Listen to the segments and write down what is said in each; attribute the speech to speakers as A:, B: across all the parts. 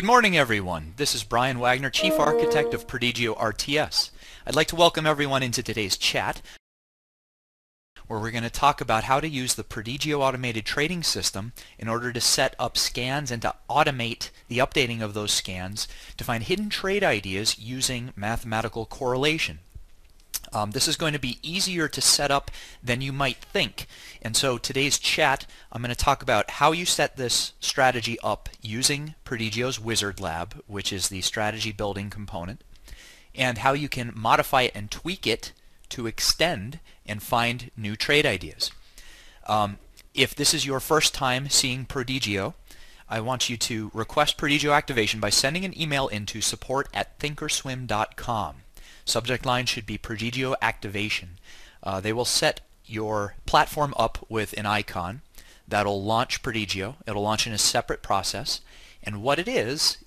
A: Good morning, everyone. This is Brian Wagner, Chief Architect of Prodigio RTS. I'd like to welcome everyone into today's chat, where we're going to talk about how to use the Prodigio automated trading system in order to set up scans and to automate the updating of those scans to find hidden trade ideas using mathematical correlation. This is going to be easier to set up than you might think. And so today's chat, I'm going to talk about how you set this strategy up using Prodigio's Wizard Lab, which is the strategy building component, and how you can modify it and tweak it to extend and find new trade ideas. If this is your first time seeing Prodigio, I want you to request Prodigio activation by sending an email into support@thinkorswim.com. Subject line should be Prodigio activation. They will set your platform up with an icon that'll launch Prodigio. It'll launch in a separate process, and what it is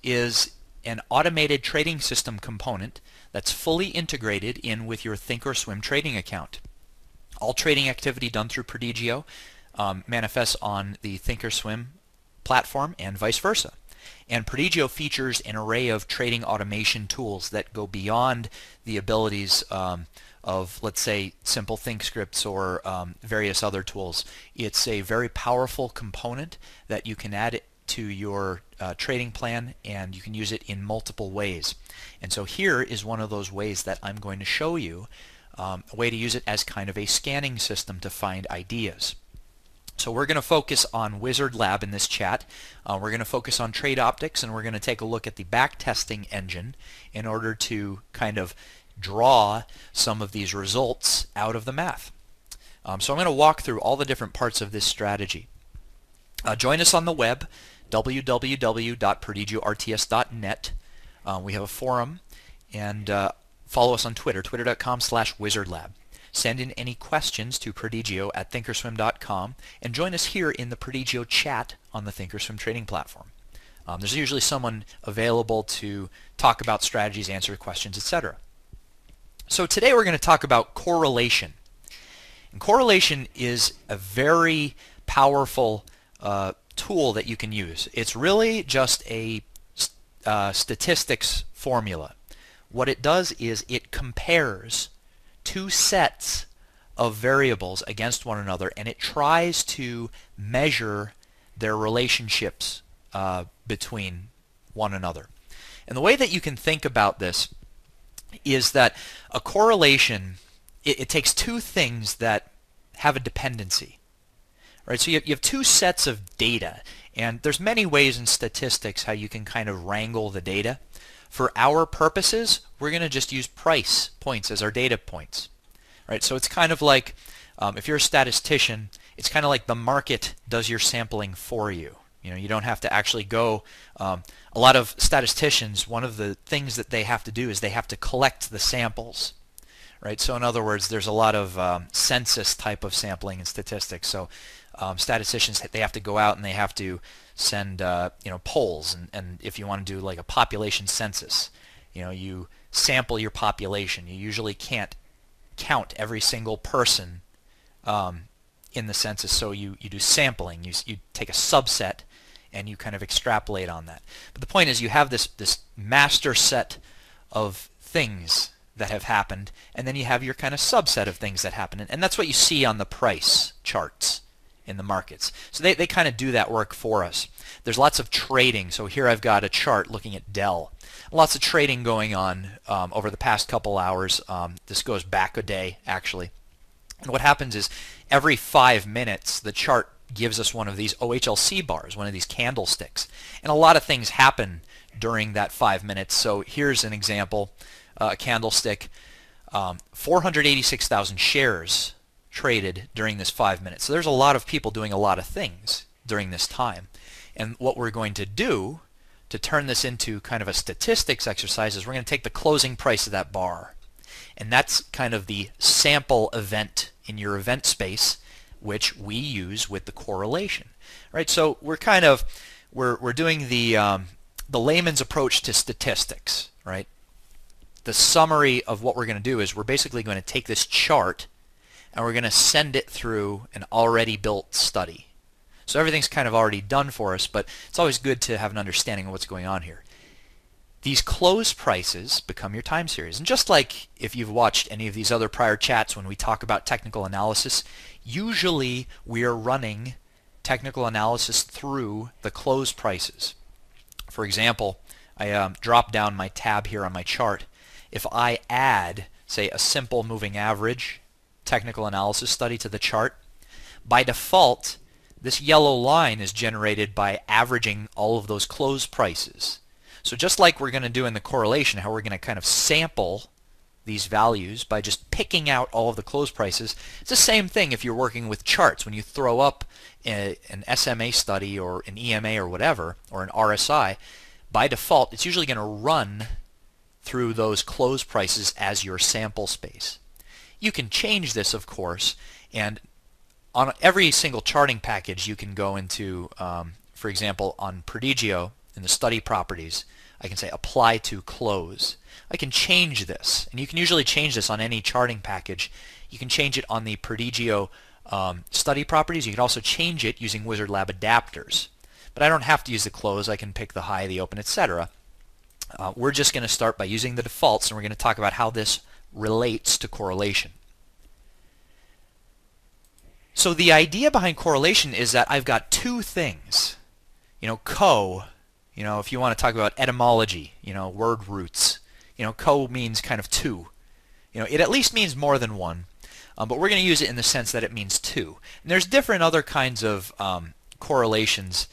A: an automated trading system component that's fully integrated in with your Thinkorswim trading account. All trading activity done through Prodigio manifests on the Thinkorswim platform and vice versa. And Prodigio features an array of trading automation tools that go beyond the abilities of, let's say, simple think scripts or various other tools. It's a very powerful component that you can add to your trading plan, and you can use it in multiple ways. And so here is one of those ways that I'm going to show you, a way to use it as kind of a scanning system to find ideas. So we're going to focus on Wizard Lab in this chat. We're going to focus on trade optics, and we're going to take a look at the backtesting engine in order to kind of draw some of these results out of the math. So I'm going to walk through all the different parts of this strategy. Join us on the web, www.prodigiorts.net. We have a forum, and follow us on Twitter, twitter.com/wizardlab. Send in any questions to prodigio@thinkorswim.com, and join us here in the Prodigio chat on the Thinkorswim trading platform. There's usually someone available to talk about strategies, answer questions, etc. So today we're going to talk about correlation. And correlation is a very powerful tool that you can use. It's really just a statistics formula. What it does is it compares two sets of variables against one another, and it tries to measure their relationships between one another. And the way that you can think about this is that a correlation, it takes two things that have a dependency. Right? So you have two sets of data, and there's many ways in statistics how you can kind of wrangle the data. For our purposes, we're going to just use price points as our data points. Right? So it's kind of like, if you're a statistician, it's kind of like the market does your sampling for you. You don't have to actually go. A lot of statisticians, one of the things that they have to do is they have to collect the samples. Right? So in other words, there's a lot of census type of sampling in statistics. So statisticians, they have to go out and they have to send polls, and if you want to do like a population census, you sample your population. You usually can't count every single person in the census, so you do sampling. You take a subset and you kind of extrapolate on that. But the point is, you have this master set of things that have happened, and then you have your kind of subset of things that happen, and that's what you see on the price charts in the markets. So they kind of do that work for us. There's lots of trading. So here I've got a chart looking at Dell. Lots of trading going on over the past couple hours. This goes back a day, actually. And what happens is every 5 minutes the chart gives us one of these OHLC bars, one of these candlesticks. And a lot of things happen during that 5 minutes. So here's an example, a candlestick, 486,000 shares traded during this 5 minutes. So there's a lot of people doing a lot of things during this time. And what we're going to do to turn this into kind of a statistics exercise is we're going to take the closing price of that bar. And that's kind of the sample event in your event space, which we use with the correlation. Right? So we're kind of we're doing the layman's approach to statistics, right? The summary of what we're going to do is we're basically going to take this chart and we're going to send it through an already built study. So everything's kind of already done for us, but it's always good to have an understanding of what's going on here. these close prices become your time series. And just like if you've watched any of these other prior chats when we talk about technical analysis, usually we are running technical analysis through the close prices. For example, I drop down my tab here on my chart. If I add, say, a simple moving average technical analysis study to the chart, by default, this yellow line is generated by averaging all of those close prices. So just like we're going to do in the correlation, how we're going to kind of sample these values by just picking out all of the close prices, it's the same thing if you're working with charts. When you throw up an SMA study or an EMA or whatever, or an RSI, by default it's usually going to run through those close prices as your sample space. You can change this, of course, and on every single charting package you can go into, for example, on Prodigio, in the study properties, I can say apply to close. I can change this, and you can usually change this on any charting package. You can change it on the Prodigio study properties. You can also change it using Wizard Lab adapters. But I don't have to use the close. I can pick the high, the open, etc. We're just going to start by using the defaults, and we're going to talk about how this relates to correlation. So the idea behind correlation is that I've got two things. If you want to talk about etymology, word roots, co means kind of two. It at least means more than one, but we're going to use it in the sense that it means two. And there's different other kinds of correlations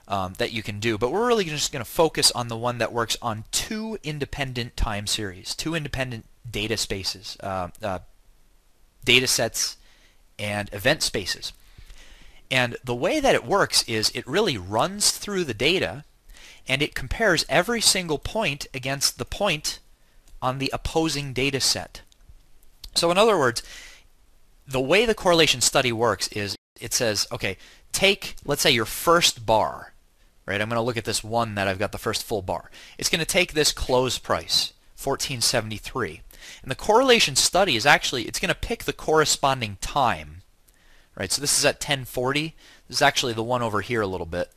A: that you can do, but we're really just going to focus on the one that works on two independent time series, two independent data spaces, data sets, and event spaces. And the way that it works is it really runs through the data and it compares every single point against the point on the opposing data set. So in other words, the way the correlation study works is it says, okay, take, let's say, your first bar, right? I'm going to look at this one that I've got the first full bar. It's going to take this close price, 1473. And the correlation study is actually, it's going to pick the corresponding time, right? So this is at 1040. This is actually the one over here a little bit.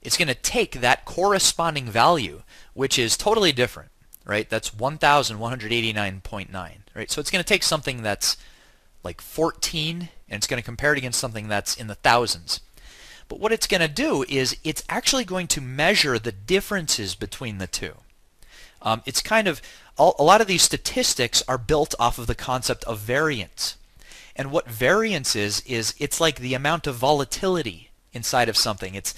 A: It's going to take that corresponding value, which is totally different, right? That's 1189.9, right? So it's going to take something that's like 14, and it's going to compare it against something that's in the thousands. But what it's going to do is it's actually going to measure the differences between the two. It's kind of, a lot of these statistics are built off of the concept of variance. And what variance is it's like the amount of volatility inside of something. It's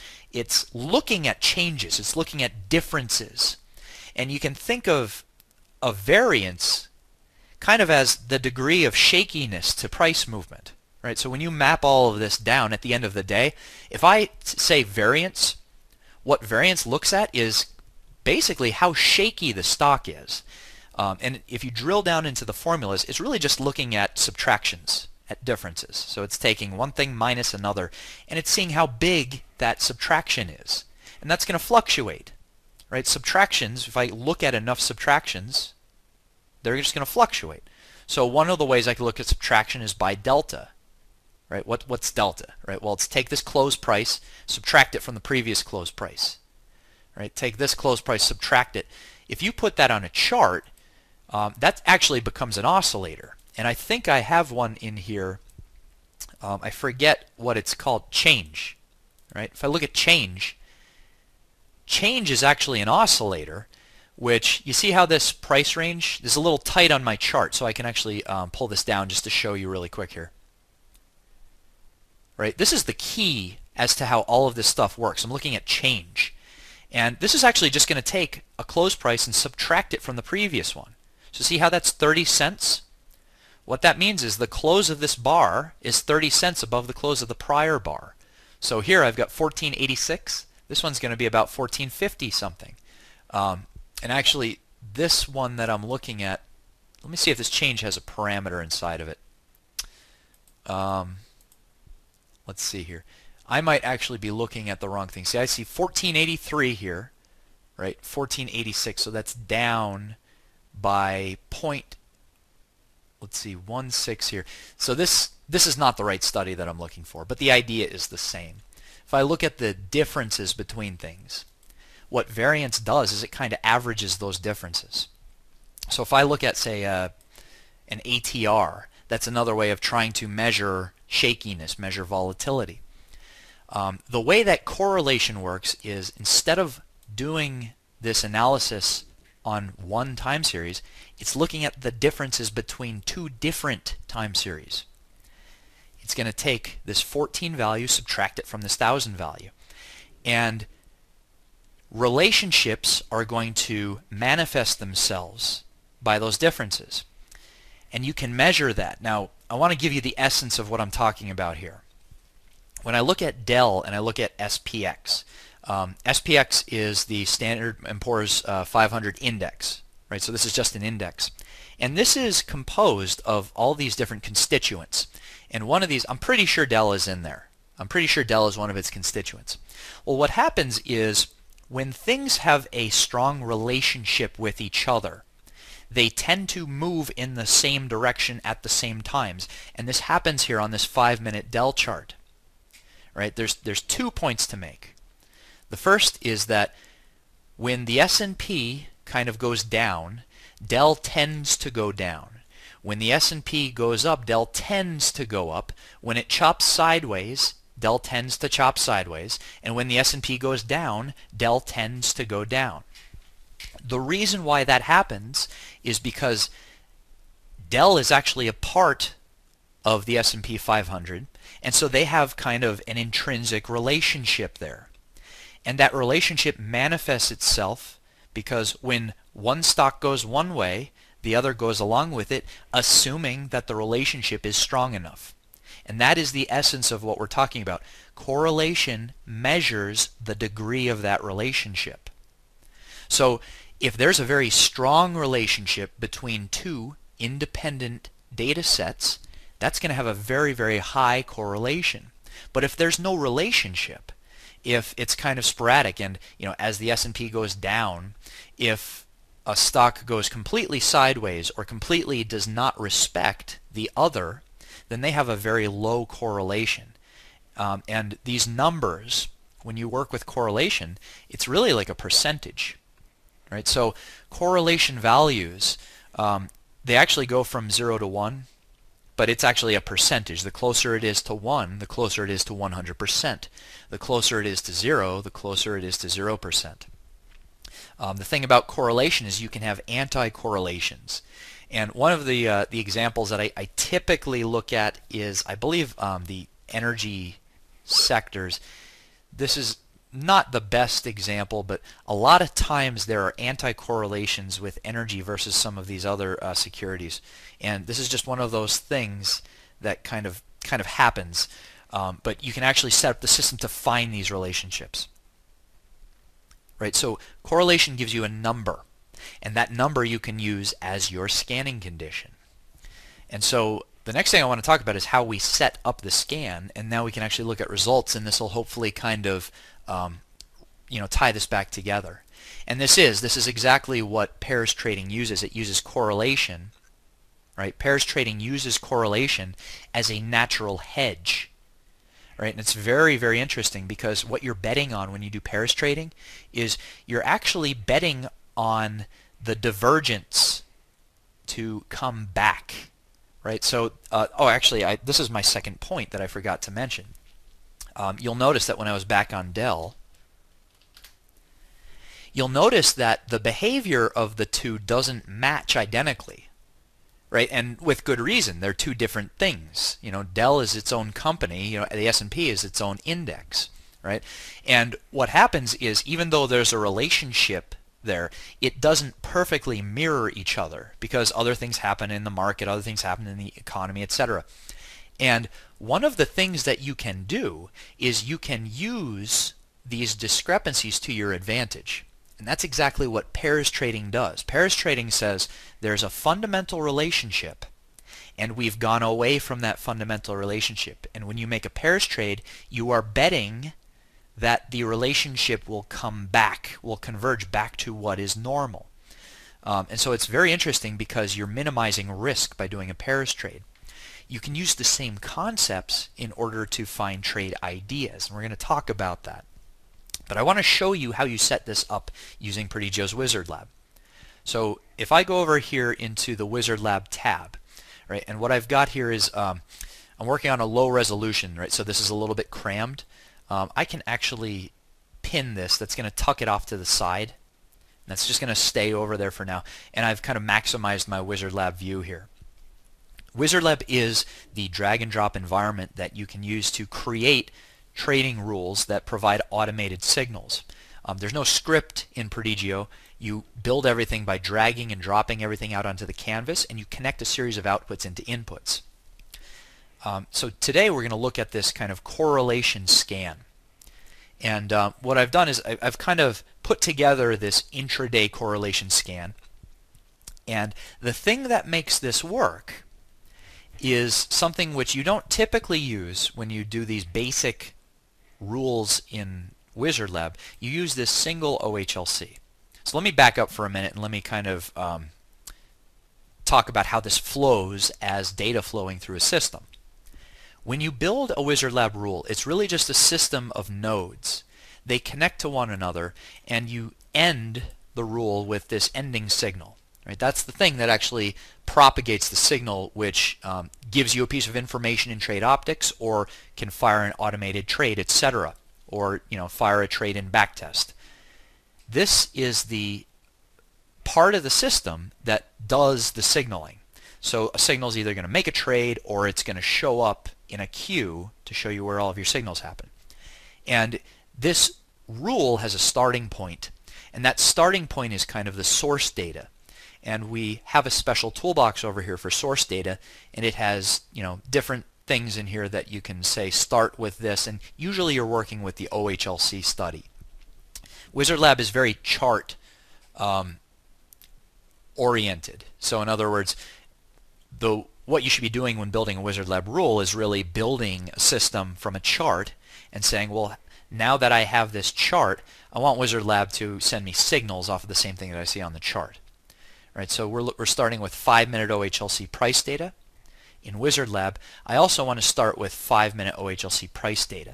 A: looking at changes. It's looking at differences. And you can think of variance kind of as the degree of shakiness to price movement, right? So when you map all of this down at the end of the day, if I say variance, what variance looks at is basically how shaky the stock is. And if you drill down into the formulas, it's really just looking at subtractions, at differences. So it's taking one thing minus another, and it's seeing how big that subtraction is. And that's going to fluctuate, right? Subtractions, if I look at enough subtractions, they're just going to fluctuate. So one of the ways I can look at subtraction is by delta, right? What's delta, right? Well, it's take this close price, subtract it from the previous close price, right? Take this close price, subtract it. If you put that on a chart, that actually becomes an oscillator. And I think I have one in here. I forget what it's called. Change, right? If I look at change, change is actually an oscillator, which you see how this price range is a little tight on my chart, so I can actually pull this down just to show you really quick here. Right? This is the key as to how all of this stuff works. I'm looking at change. And this is actually just going to take a close price and subtract it from the previous one. So see how that's 30 cents? What that means is the close of this bar is 30 cents above the close of the prior bar. So here I've got 1486. This one's going to be about 1450 something. And actually, this one that I'm looking at, let me see if this change has a parameter inside of it. Let's see here. I might actually be looking at the wrong thing. See, I see 1483 here, right? 1486. So that's down by let's see, 1.6 here. So this is not the right study that I'm looking for, but the idea is the same. If I look at the differences between things, what variance does is it kind of averages those differences. So if I look at, say, an ATR, that's another way of trying to measure shakiness, measure volatility. The way that correlation works is instead of doing this analysis on one time series, it's looking at the differences between two different time series. It's going to take this 14 value, subtract it from this 1000 value. And relationships are going to manifest themselves by those differences. And you can measure that. Now, I want to give you the essence of what I'm talking about here. When I look at Dell and I look at SPX, SPX is the Standard & Poor's 500 index, right? So this is just an index. And this is composed of all these different constituents. And one of these, I'm pretty sure Dell is in there. I'm pretty sure Dell is one of its constituents. Well, what happens is when things have a strong relationship with each other, they tend to move in the same direction at the same times. And this happens here on this 5-minute Dell chart. Right? There's 2 points to make. The first is that when the S&P kind of goes down, Dell tends to go down. When the S&P goes up, Dell tends to go up. When it chops sideways, Dell tends to chop sideways. And when the S&P goes down, Dell tends to go down. The reason why that happens is because Dell is actually a part of the S&P 500, and so they have kind of an intrinsic relationship there. And that relationship manifests itself because when one stock goes one way, the other goes along with it, assuming that the relationship is strong enough. And that is the essence of what we're talking about. Correlation measures the degree of that relationship. So if there's a very strong relationship between two independent data sets, that's going to have a very, very high correlation. But if there's no relationship, if it's kind of sporadic and, as the S&P goes down, if a stock goes completely sideways or completely does not respect the other, then they have a very low correlation. And these numbers, when you work with correlation, it's really like a percentage. Right? So correlation values, they actually go from 0 to 1. But it's actually a percentage. The closer it is to 1, the closer it is to 100%. The closer it is to 0, the closer it is to 0%. The thing about correlation is you can have anti-correlations. And one of the examples that I typically look at is, I believe, the energy sectors. This is not the best example, but a lot of times there are anti-correlations with energy versus some of these other securities. And this is just one of those things that kind of happens. But you can actually set up the system to find these relationships. Right? So correlation gives you a number. And that number you can use as your scanning condition. And so the next thing I want to talk about is how we set up the scan. And now we can actually look at results, and this will hopefully kind of tie this back together. And this is exactly what pairs trading uses. It uses correlation, right? Pairs trading uses correlation as a natural hedge, right? And it's very, very interesting because what you're betting on when you do pairs trading is you're actually betting on the divergence to come back, right? So, this is my second point that I forgot to mention. You'll notice that when I was back on Dell, you'll notice that the behavior of the two doesn't match identically, right? And with good reason. They're two different things. Dell is its own company. The S&P is its own index, right? And what happens is, even though there's a relationship there, it doesn't perfectly mirror each other because other things happen in the market, other things happen in the economy, etc. And one of the things that you can do is you can use these discrepancies to your advantage. And that's exactly what pairs trading does. Pairs trading says there's a fundamental relationship and we've gone away from that fundamental relationship. And when you make a pairs trade, you are betting that the relationship will come back, will converge back to what is normal. And so it's very interesting because you're minimizing risk by doing a pairs trade. You can use the same concepts in order to find trade ideas, and we're going to talk about that. But I want to show you how you set this up using Prodigio's Wizard Lab. So if I go over here into the Wizard Lab tab, right, and what I've got here is I'm working on a low resolution, right, so this is a little bit crammed. I can actually pin this. That's going to tuck it off to the side. And that's just going to stay over there for now. And I've kind of maximized my Wizard Lab view here. Wizard Lab is the drag and drop environment that you can use to create trading rules that provide automated signals. There's no script in Prodigio. You build everything by dragging and dropping everything out onto the canvas, and you connect a series of outputs into inputs. So today we're going to look at this kind of correlation scan. And what I've done is I've kind of put together this intraday correlation scan. And the thing that makes this work is something which you don't typically use when you do these basic rules in Wizard Lab. You use this single OHLC. So let me back up for a minute and let me kind of talk about how this flows as data flowing through a system. When you build a Wizard Lab rule, it's really just a system of nodes. They connect to one another, and you end the rule with this ending signal. Right? That's the thing that actually propagates the signal, which gives you a piece of information in trade optics, or can fire an automated trade, etc., or fire a trade in backtest. This is the part of the system that does the signaling. So a signal is either going to make a trade, or it's going to show up in a queue to show you where all of your signals happen. And this rule has a starting point, and that starting point is kind of the source data. And we have a special toolbox over here for source data, and it has different things in here that you can say start with this, and usually you're working with the OHLC study. Wizard Lab is very chart oriented. So in other words, what you should be doing when building a Wizard Lab rule is really building a system from a chart and saying, well, now that I have this chart, I want Wizard Lab to send me signals off of the same thing that I see on the chart. Right, so we're starting with 5-minute OHLC price data. In Wizard Lab, I also want to start with 5-minute OHLC price data.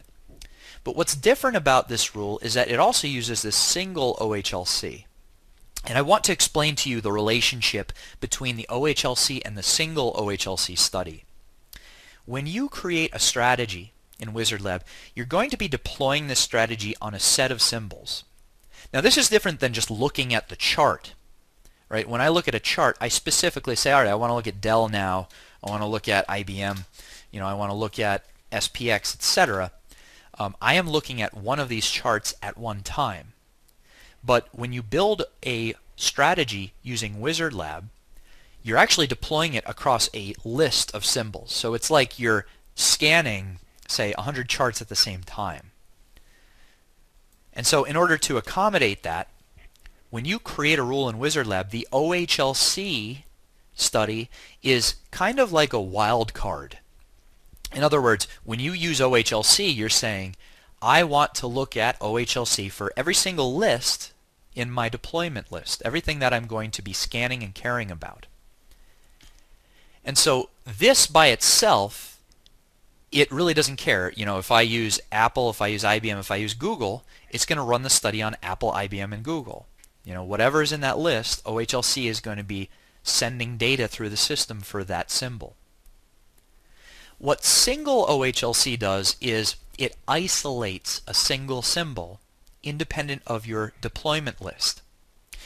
A: But what's different about this rule is that it also uses this single OHLC. And I want to explain to you the relationship between the OHLC and the single OHLC study. When you create a strategy in Wizard Lab, you're going to be deploying this strategy on a set of symbols. Now this is different than just looking at the chart. Right? When I look at a chart, I specifically say, all right, I want to look at Dell now, I want to look at IBM, I want to look at SPX, etc. I am looking at one of these charts at one time. But when you build a strategy using Wizard Lab, you're actually deploying it across a list of symbols. So it's like you're scanning, say, 100 charts at the same time. And so in order to accommodate that, when you create a rule in Wizard Lab, the OHLC study is kind of like a wild card. In other words, when you use OHLC, you're saying, I want to look at OHLC for every single list in my deployment list, everything that I'm going to be scanning and caring about. And so this by itself, it really doesn't care. If I use Apple, if I use IBM, if I use Google, it's going to run the study on Apple, IBM, and Google. Whatever is in that list, OHLC is going to be sending data through the system for that symbol. What single OHLC does is it isolates a single symbol independent of your deployment list.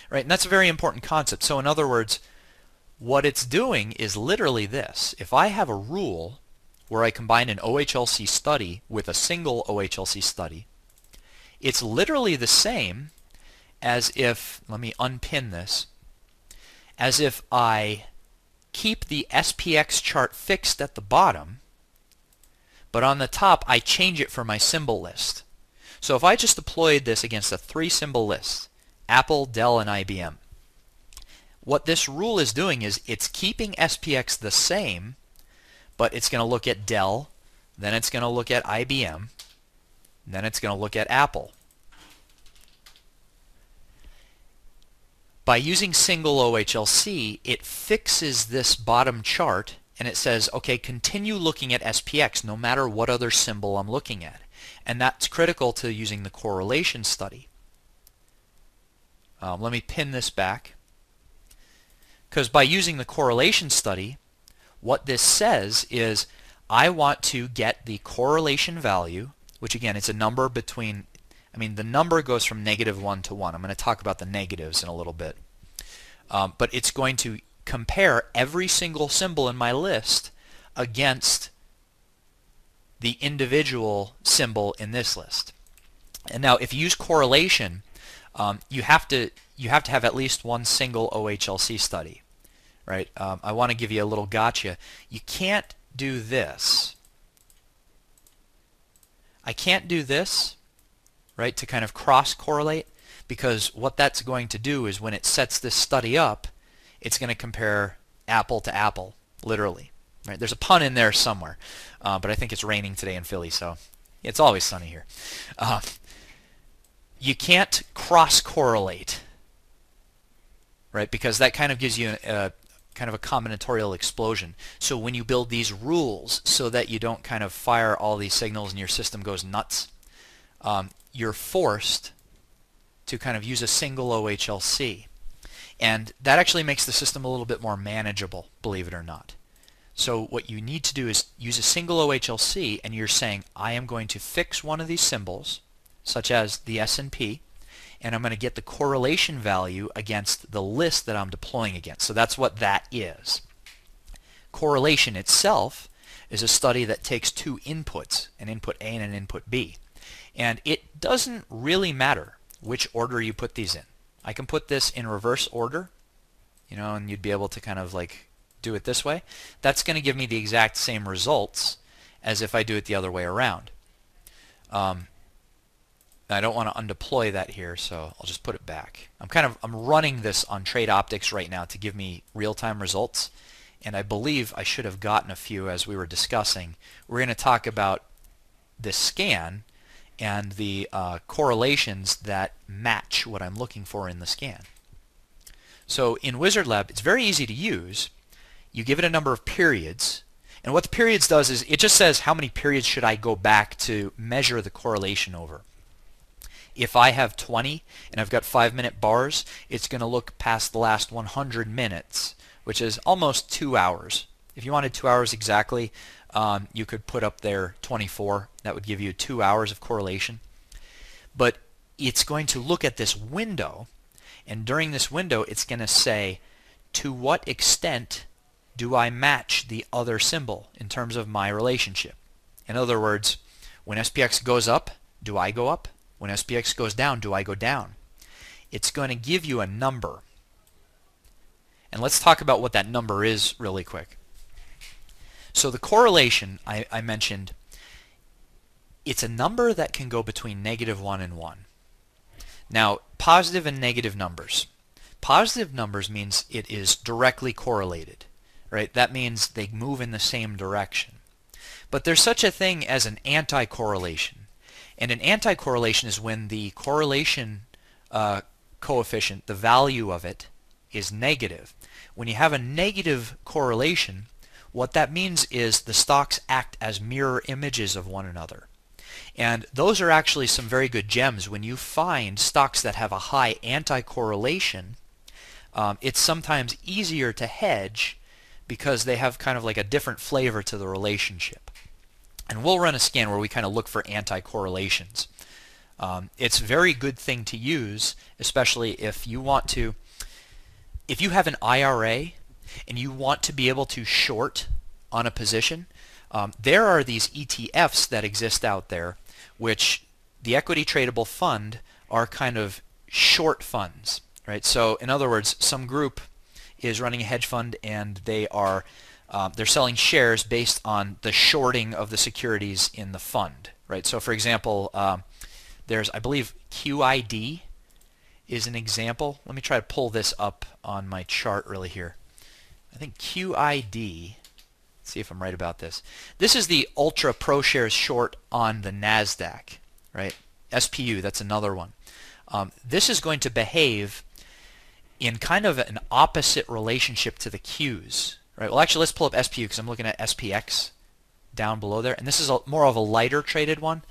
A: Right? And that's a very important concept. So in other words, what it's doing is literally this. If I have a rule where I combine an OHLC study with a single OHLC study, it's literally the same as if, let me unpin this, as if I keep the SPX chart fixed at the bottom, but on the top I change it for my symbol list. So if I just deployed this against a 3-symbol list, Apple, Dell, and IBM, what this rule is doing is it's keeping SPX the same, but it's going to look at Dell, then it's going to look at IBM, then it's going to look at Apple. By using single OHLC, it fixes this bottom chart and it says, okay, continue looking at SPX no matter what other symbol I'm looking at. And that's critical to using the correlation study. Let me pin this back. Because by using the correlation study, what this says is I want to get the correlation value, which again, it's a number between, the number goes from -1 to 1. I'm going to talk about the negatives in a little bit. But it's going to compare every single symbol in my list against the individual symbol in this list. And now if you use correlation, you have to have at least one single OHLC study, right? I want to give you a little gotcha. You can't do this. I can't do this, right, to kind of cross-correlate, because what that's going to do is when it sets this study up, it's going to compare apple to apple, literally. Right? There's a pun in there somewhere, but I think it's raining today in Philly, so it's always sunny here. You can't cross-correlate, right? Because that kind of gives you a kind of a combinatorial explosion. So when you build these rules so that you don't kind of fire all these signals and your system goes nuts, you're forced to kind of use a single OHLC. And that actually makes the system a little bit more manageable, believe it or not. So what you need to do is use a single OHLC, and you're saying, I am going to fix one of these symbols, such as the S&P, and I'm going to get the correlation value against the list that I'm deploying against. So that's what that is. Correlation itself is a study that takes two inputs, an input A and an input B. And it doesn't really matter which order you put these in. I can put this in reverse order, and you'd be able to kind of like do it this way. That's going to give me the exact same results as if I do it the other way around. I don't want to undeploy that here, so I'll just put it back. I'm running this on Trade Optics right now to give me real-time results, and I believe I should have gotten a few as we were discussing. We're going to talk about this scan and the correlations that match what I'm looking for in the scan. So in Wizard Lab, it's very easy to use. You give it a number of periods, and what the periods does is it just says how many periods should I go back to measure the correlation over. If I have 20 and I've got 5-minute bars, it's going to look past the last 100 minutes, which is almost 2 hours. If you wanted 2 hours exactly, you could put up there 24. That would give you 2 hours of correlation. But it's going to look at this window, and during this window it's going to say, to what extent do I match the other symbol in terms of my relationship? In other words, when SPX goes up, do I go up? When SPX goes down, do I go down? It's going to give you a number. And let's talk about what that number is really quick. So the correlation I mentioned, it's a number that can go between -1 and 1. Now, positive and negative numbers. Positive numbers means it is directly correlated, right? That means they move in the same direction. But there's such a thing as an anti-correlation. And an anti-correlation is when the correlation coefficient, the value of it, is negative. When you have a negative correlation, what that means is the stocks act as mirror images of one another. And those are actually some very good gems. When you find stocks that have a high anti-correlation, it's sometimes easier to hedge because they have kind of like a different flavor to the relationship. And we'll run a scan where we kind of look for anti-correlations. It's a very good thing to use, especially if you want to, if you have an IRA and you want to be able to short on a position, there are these ETFs that exist out there, which the equity tradable fund are kind of short funds, right? So in other words, some group is running a hedge fund and they are they're selling shares based on the shorting of the securities in the fund, right? So for example, there's, I believe, QID is an example. Let me try to pull this up on my chart really here. I think QID, let's see if I'm right about this. This is the Ultra Pro Shares short on the NASDAQ, right? SPU, that's another one. This is going to behave in kind of an opposite relationship to the Qs. Right. Well, actually, let's pull up SPU because I'm looking at SPX down below there, and this is more of a lighter traded one.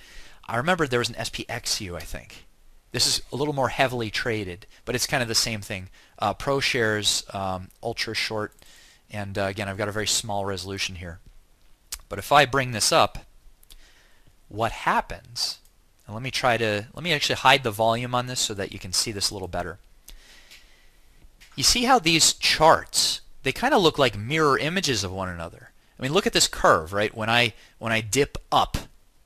A: I remember there was an SPXU, I think. This is a little more heavily traded, but it's kind of the same thing. ProShares, ultra short, and again, I've got a very small resolution here. But if I bring this up, what happens, and let me actually hide the volume on this so that you can see this a little better. You see how these charts, they kind of look like mirror images of one another. I mean, look at this curve, right? When I dip up,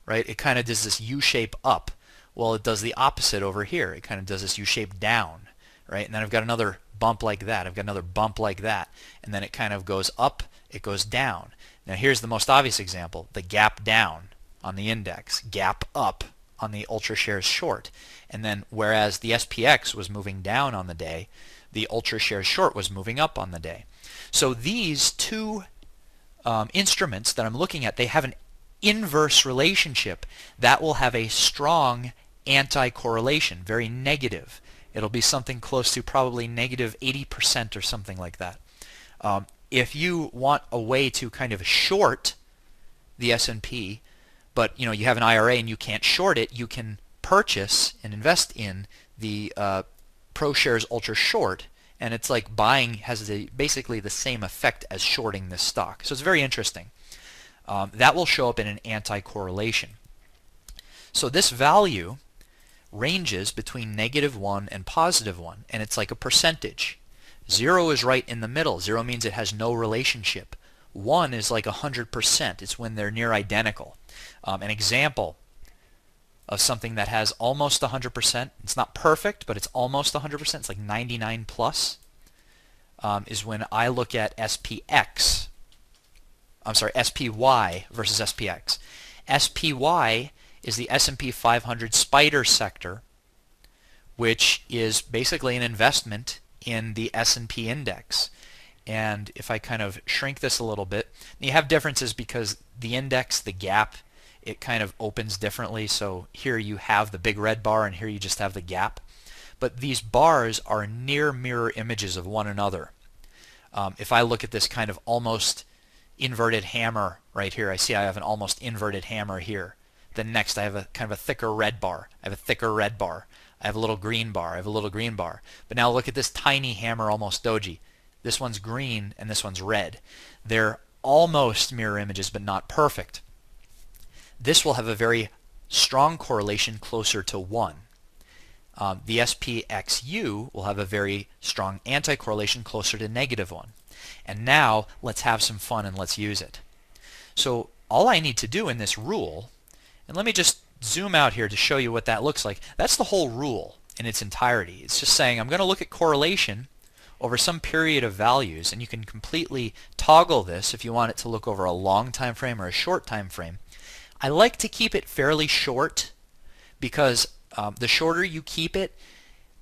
A: right, it kind of does this U-shape up. Well, it does the opposite over here. It kind of does this U-shape down, right? And then I've got another bump like that. I've got another bump like that. And then it kind of goes up, it goes down. Now here's the most obvious example, the gap down on the index, gap up on the Ultra Shares short. And then whereas the SPX was moving down on the day, the Ultra Shares short was moving up on the day. So these two instruments that I'm looking at, they have an inverse relationship that will have a strong anti-correlation, very negative. It'll be something close to probably negative 80% or something like that. If you want a way to kind of short the S&P, but you have an IRA and you can't short it, you can purchase and invest in the ProShares Ultra Short, and it's like buying has basically the same effect as shorting this stock. So it's very interesting. That will show up in an anti-correlation. So this value ranges between -1 and +1, and it's like a percentage. 0 is right in the middle. 0 means it has no relationship. 1 is like 100%. It's when they're near identical. An example of something that has almost 100%, it's not perfect, but it's almost 100%, it's like 99 plus, is when I look at SPY versus SPX. SPY is the S&P 500 spider sector, which is basically an investment in the S&P index. And if I kind of shrink this a little bit, you have differences because the index, the gap, it kind of opens differently. So here you have the big red bar and here you just have the gap. But these bars are near mirror images of one another. If I look at this kind of almost inverted hammer right here, I see I have an almost inverted hammer here. Then next I have a kind of a thicker red bar. I have a thicker red bar. I have a little green bar. I have a little green bar. But now look at this tiny hammer almost doji. This one's green and this one's red. They're almost mirror images but not perfect. This will have a very strong correlation closer to 1. The SPXU will have a very strong anti-correlation closer to -1. And now let's have some fun and let's use it. So all I need to do in this rule, and let me just zoom out here to show you what that looks like. That's the whole rule in its entirety. It's just saying I'm going to look at correlation over some period of values, and you can completely toggle this if you want it to look over a long time frame or a short time frame. I like to keep it fairly short because the shorter you keep it,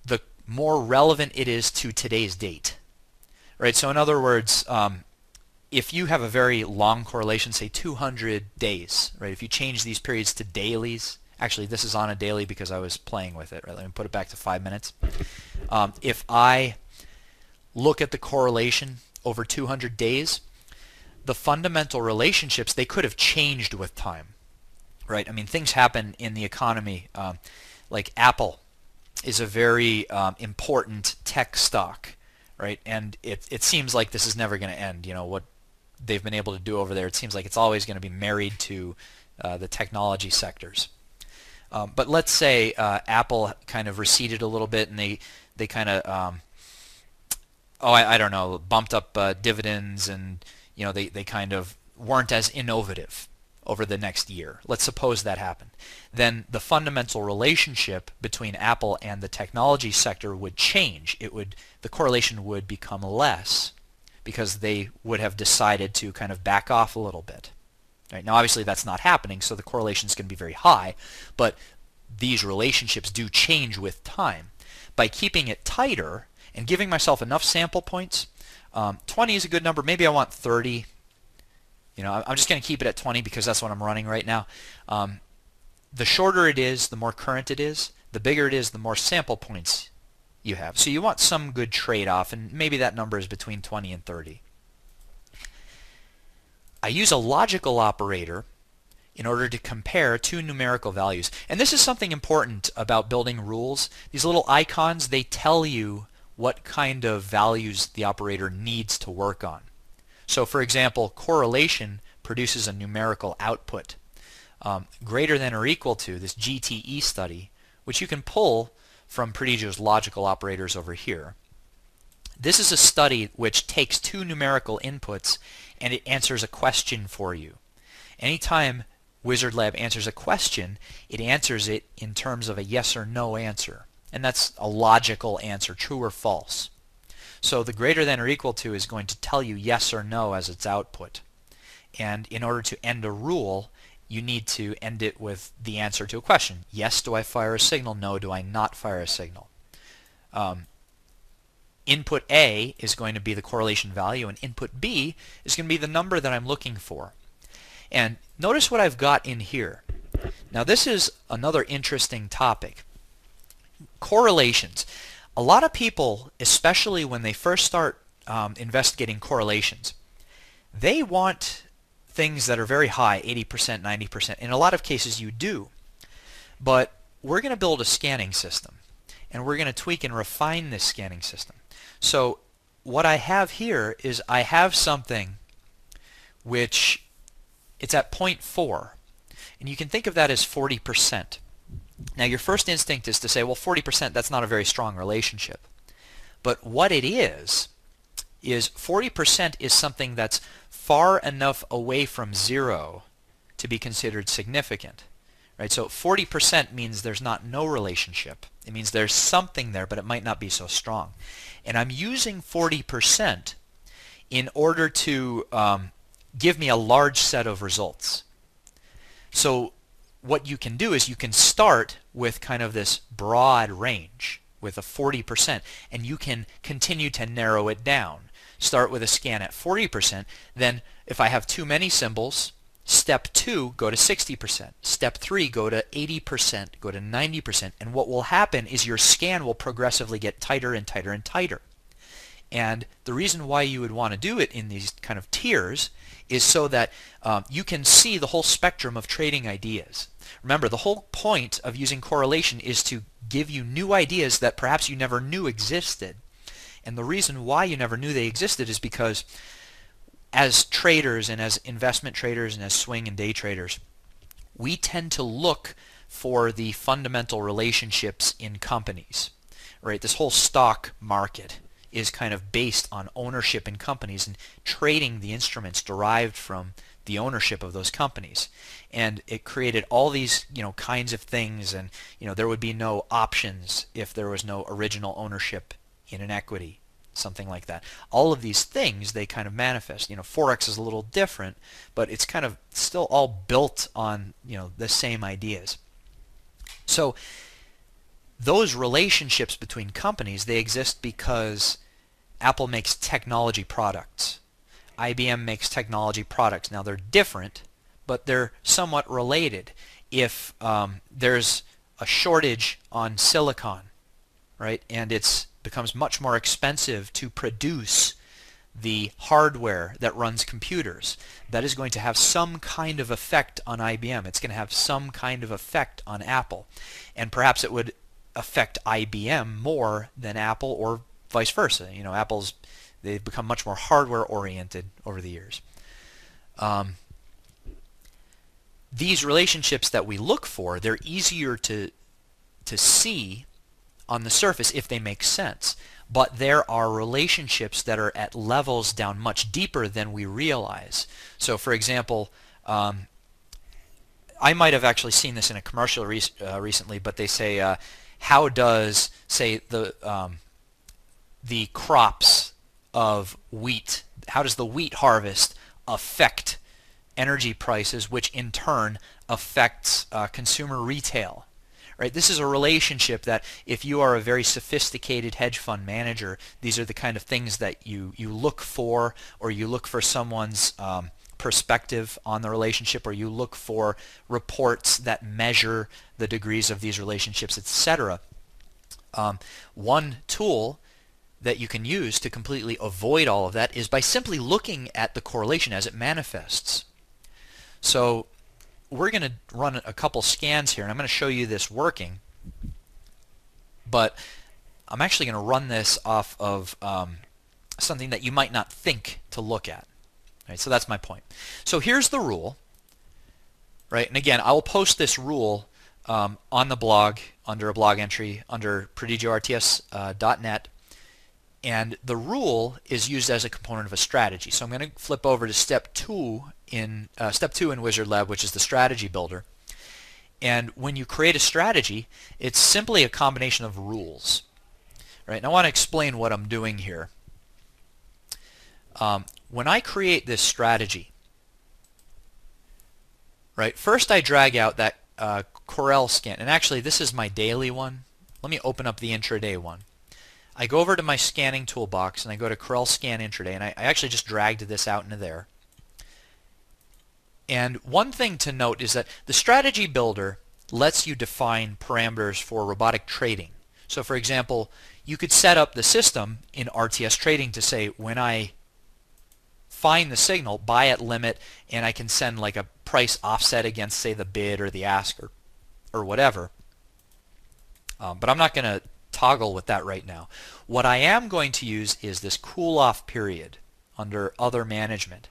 A: the more relevant it is to today's date. Right? So in other words, if you have a very long correlation, say 200 days, right? If you change these periods to dailies, actually this is on a daily because I was playing with it, right? Let me put it back to 5 minutes. If I look at the correlation over 200 days, the fundamental relationships, they could have changed with time, right? I mean, things happen in the economy. Like Apple is a very important tech stock, right? And it seems like this is never going to end. What they've been able to do over there, it seems like it's always going to be married to the technology sectors. But let's say Apple kind of receded a little bit and they kind of I don't know, bumped up dividends, and they kind of weren't as innovative over the next year. Let's suppose that happened. Then the fundamental relationship between Apple and the technology sector would change. The correlation would become less because they would have decided to kind of back off a little bit. Right? Now obviously that's not happening, so the correlation is going to be very high, but these relationships do change with time. By keeping it tighter and giving myself enough sample points, 20 is a good number. Maybe I want 30. I'm just going to keep it at 20 because that's what I'm running right now. The shorter it is, the more current it is. The bigger it is, the more sample points you have. So you want some good trade-off, and maybe that number is between 20 and 30. I use a logical operator in order to compare two numerical values. And this is something important about building rules. These little icons, they tell you what kind of values the operator needs to work on. So for example, correlation produces a numerical output. Greater than or equal to, this GTE study, which you can pull from Prodigio's logical operators over here. This is a study which takes two numerical inputs and it answers a question for you. Anytime Wizard Lab answers a question, it answers it in terms of a yes or no answer. And that's a logical answer, true or false. So the greater than or equal to is going to tell you yes or no as its output. And in order to end a rule, you need to end it with the answer to a question. Yes, do I fire a signal? No, do I not fire a signal? Input A is going to be the correlation value, and input B is going to be the number that I'm looking for. And notice what I've got in here. Now this is another interesting topic. Correlations. A lot of people, especially when they first start investigating correlations, they want things that are very high, 80%, 90%. In a lot of cases you do. But we're going to build a scanning system, and we're going to tweak and refine this scanning system. So what I have here is I have something which it's at 0.4, and you can think of that as 40%. Now your first instinct is to say, well, 40%, that's not a very strong relationship. But what it is 40% is something that's far enough away from zero to be considered significant. Right? So 40% means there's not no relationship. It means there's something there, but it might not be so strong. And I'm using 40% in order to give me a large set of results. So what you can do is you can start with kind of this broad range with a 40%, and you can continue to narrow it down. Start with a scan at 40%, then if I have too many symbols, step 2, go to 60%. Step 3, go to 80%, go to 90%. And what will happen is your scan will progressively get tighter and tighter and tighter. And the reason why you would want to do it in these kind of tiers is so that you can see the whole spectrum of trading ideas. Remember, the whole point of using correlation is to give you new ideas that perhaps you never knew existed. And the reason why you never knew they existed is because as traders and as investment traders and as swing and day traders, we tend to look for the fundamental relationships in companies. Right? This whole stock market is kind of based on ownership in companies and trading the instruments derived from the ownership of those companies. And it created all these, kinds of things, and there would be no options if there was no original ownership in an equity, something like that. All of these things, they kind of manifest. Forex is a little different, but it's kind of still all built on, the same ideas. So those relationships between companies, they exist because Apple makes technology products. IBM makes technology products. Now they're different, but they're somewhat related. If there's a shortage on silicon, right, and it becomes much more expensive to produce the hardware that runs computers, that is going to have some kind of effect on IBM. It's going to have some kind of effect on Apple. And perhaps it would affect IBM more than Apple, or vice versa. They've become much more hardware oriented over the years. These relationships that we look for, they're easier to see on the surface if they make sense. But there are relationships that are at levels down much deeper than we realize. So for example, I might have actually seen this in a commercial recently, but they say, how does, say, the crops of wheat, how does the wheat harvest affect energy prices, which in turn affects consumer retail? Right? This is a relationship that if you are a very sophisticated hedge fund manager, these are the kind of things that you look for, or you look for someone's perspective on the relationship, or you look for reports that measure the degrees of these relationships, etc. One tool that you can use to completely avoid all of that is by simply looking at the correlation as it manifests. So we're going to run a couple scans here, and I'm going to show you this working, but I'm actually going to run this off of something that you might not think to look at. Right, so that's my point. So here's the rule, right? And again, I will post this rule on the blog under a blog entry under prodigiorts.net, and the rule is used as a component of a strategy. So I'm going to flip over to step two in Wizard Lab, which is the strategy builder. And when you create a strategy, it's simply a combination of rules. Right? And I want to explain what I'm doing here. When I create this strategy, right, first I drag out that Corel scan, and actually this is my daily one. Let me open up the intraday one. I go over to my scanning toolbox and I go to Corel Scan Intraday, and I actually just dragged this out into there. And one thing to note is that the strategy builder lets you define parameters for robotic trading. So for example, you could set up the system in RTS trading to say, when I find the signal, buy at limit, and I can send like a price offset against, say, the bid or the ask or whatever. But I'm not going to toggle with that right now. What I am going to use is this cool off period under other management.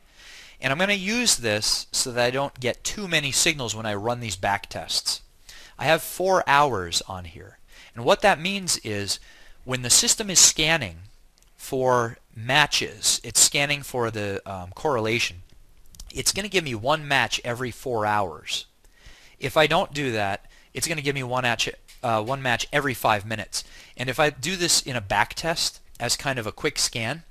A: And I'm going to use this so that I don't get too many signals when I run these back tests. I have 4 hours on here. And what that means is when the system is scanning for matches, it's scanning for the correlation, it's going to give me one match every 4 hours. If I don't do that, it's going to give me one match every 5 minutes. And if I do this in a back test as kind of a quick scan,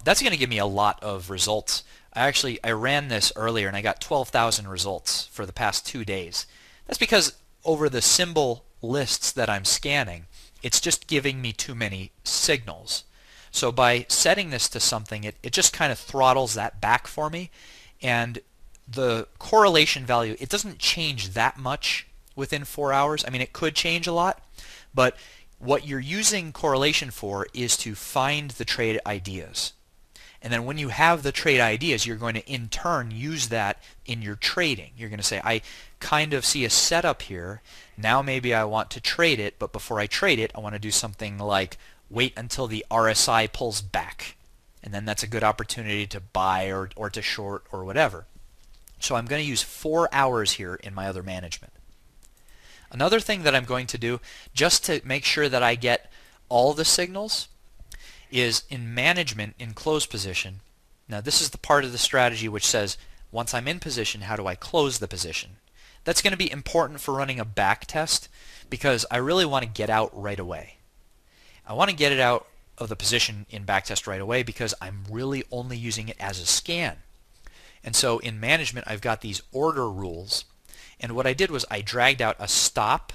A: that's going to give me a lot of results. I ran this earlier and I got 12,000 results for the past 2 days. That's because over the symbol lists that I'm scanning, it's just giving me too many signals. So by setting this to something, it just kind of throttles that back for me, and the correlation value, it doesn't change that much within 4 hours. I mean, it could change a lot, but what you're using correlation for is to find the trade ideas. And then when you have the trade ideas, you're going to in turn use that in your trading. You're going to say, I kind of see a setup here. Now maybe I want to trade it, but before I trade it, I want to do something like wait until the RSI pulls back. And then that's a good opportunity to buy or to short or whatever. So I'm going to use 4 hours here in my other management. Another thing that I'm going to do, just to make sure that I get all the signals, is in management in close position. Now this is the part of the strategy which says, once I'm in position, how do I close the position? That's going to be important for running a back test because I really want to get out right away. I want to get it out of the position in backtest right away because I'm really only using it as a scan. And so in management I've got these order rules, and what I did was I dragged out a stop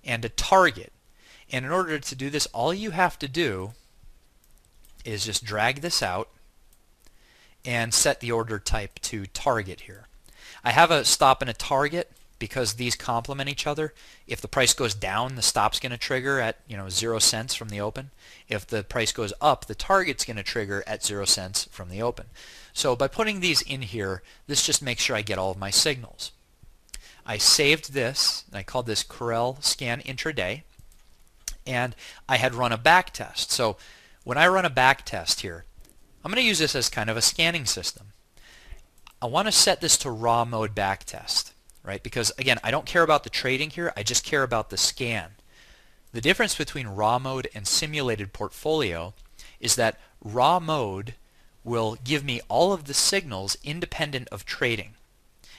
A: and a target. And in order to do this, all you have to do is just drag this out and set the order type to target here. I have a stop and a target because these complement each other. If the price goes down, the stop's going to trigger at 0 cents from the open. If the price goes up, the target's going to trigger at 0 cents from the open. So by putting these in here, this just makes sure I get all of my signals. I saved this, and I called this Corel Scan Intraday, and I had run a back test. So when I run a back test here, I'm going to use this as kind of a scanning system. I want to set this to raw mode back test, right? Because again, I don't care about the trading here, I just care about the scan. The difference between raw mode and simulated portfolio is that raw mode will give me all of the signals independent of trading.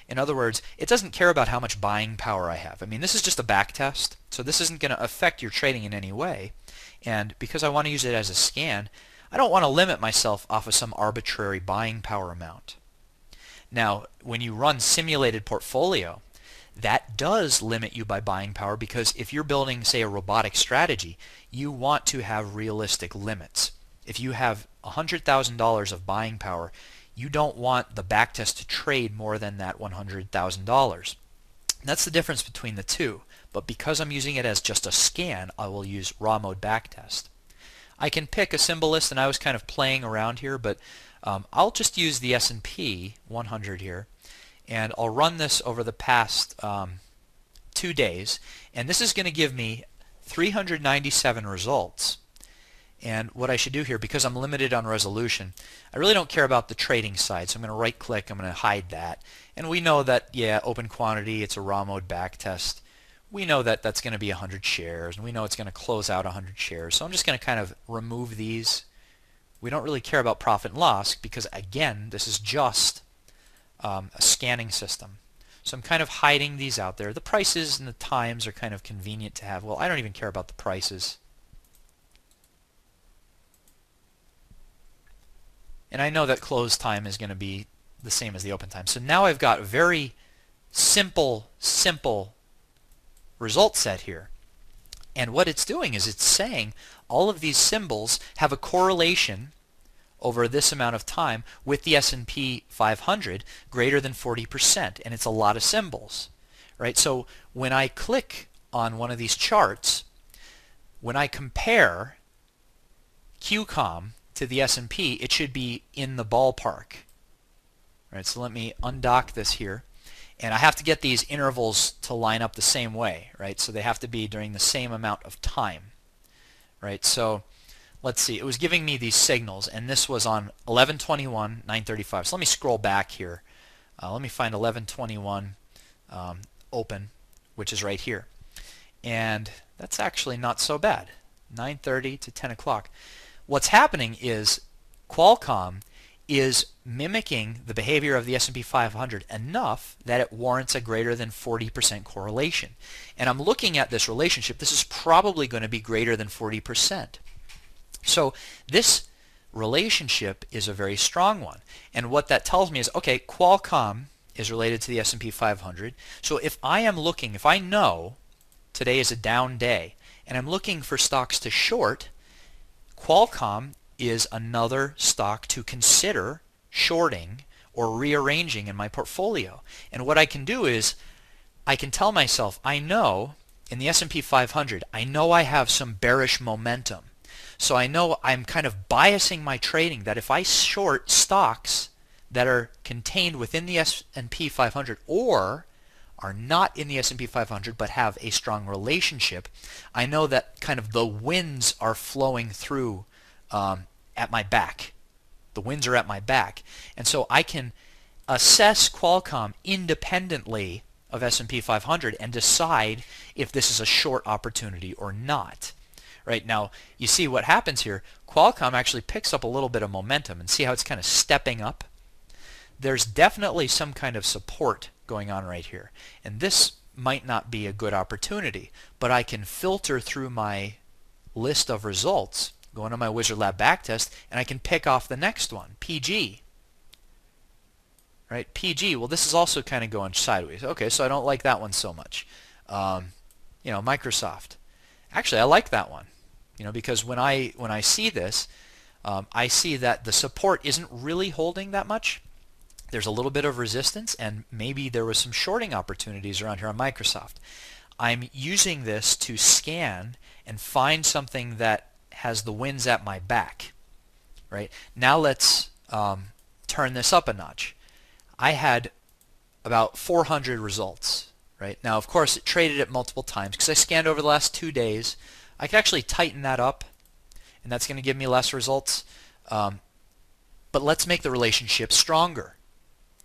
A: In other words, it doesn't care about how much buying power I have. I mean, this is just a back test, so this isn't going to affect your trading in any way. And because I want to use it as a scan, I don't want to limit myself off of some arbitrary buying power amount. Now, when you run simulated portfolio, that does limit you by buying power because if you're building, say, a robotic strategy, you want to have realistic limits. If you have $100,000 of buying power, you don't want the backtest to trade more than that $100,000. That's the difference between the two. But because I'm using it as just a scan, I will use raw mode backtest. I can pick a symbol list, and I was kind of playing around here, but I'll just use the S&P 100 here. And I'll run this over the past 2 days, and this is going to give me 397 results. And what I should do here, because I'm limited on resolution, I really don't care about the trading side, so I'm going to right click, I'm going to hide that. And we know that, yeah, open quantity, it's a raw mode backtest. We know that that's going to be 100 shares, and we know it's going to close out 100 shares. So I'm just going to kind of remove these. We don't really care about profit and loss because, again, this is just a scanning system. So I'm kind of hiding these out there. The prices and the times are kind of convenient to have. Well, I don't even care about the prices. And I know that close time is going to be the same as the open time. So now I've got a very simple result set here. And what it's doing is it's saying all of these symbols have a correlation over this amount of time with the S&P 500 greater than 40%, and it's a lot of symbols, right? So when I click on one of these charts, when I compare QCOM to the S&P, it should be in the ballpark, right? So let me undock this here, and I have to get these intervals to line up the same way, right? So they have to be during the same amount of time, right? So let's see, it was giving me these signals, and this was on 11/21, 9:35. So let me scroll back here. Let me find 11/21 open, which is right here. And that's actually not so bad, 9:30 to 10 o'clock. What's happening is Qualcomm is mimicking the behavior of the S&P 500 enough that it warrants a greater than 40% correlation. And I'm looking at this relationship. This is probably going to be greater than 40%. So this relationship is a very strong one. And what that tells me is, okay, Qualcomm is related to the S&P 500. So if I am looking, if I know today is a down day, and I'm looking for stocks to short, Qualcomm is another stock to consider shorting or rearranging in my portfolio. And what I can do is I can tell myself, I know in the S&P 500, I know I have some bearish momentum. So I know I'm kind of biasing my trading that if I short stocks that are contained within the S&P 500 or are not in the S&P 500 but have a strong relationship, I know that kind of the winds are flowing through at my back. The winds are at my back. And so I can assess Qualcomm independently of S&P 500 and decide if this is a short opportunity or not. Right now, you see what happens here. Qualcomm actually picks up a little bit of momentum, and see how it's kind of stepping up? There's definitely some kind of support going on right here. And this might not be a good opportunity, but I can filter through my list of results, go into my Wizard Lab backtest, and I can pick off the next one, PG. Right, PG, well, this is also kind of going sideways. Okay, so I don't like that one so much. You know, Microsoft. Actually, I like that one. You know, because when I see this, I see that the support isn't really holding that much. There's a little bit of resistance, and maybe there was some shorting opportunities around here on Microsoft. I'm using this to scan and find something that has the winds at my back. Right? Now let's turn this up a notch. I had about 400 results. Right? Now, of course, it traded it multiple times because I scanned over the last 2 days. I can actually tighten that up, and that's going to give me less results. But let's make the relationship stronger.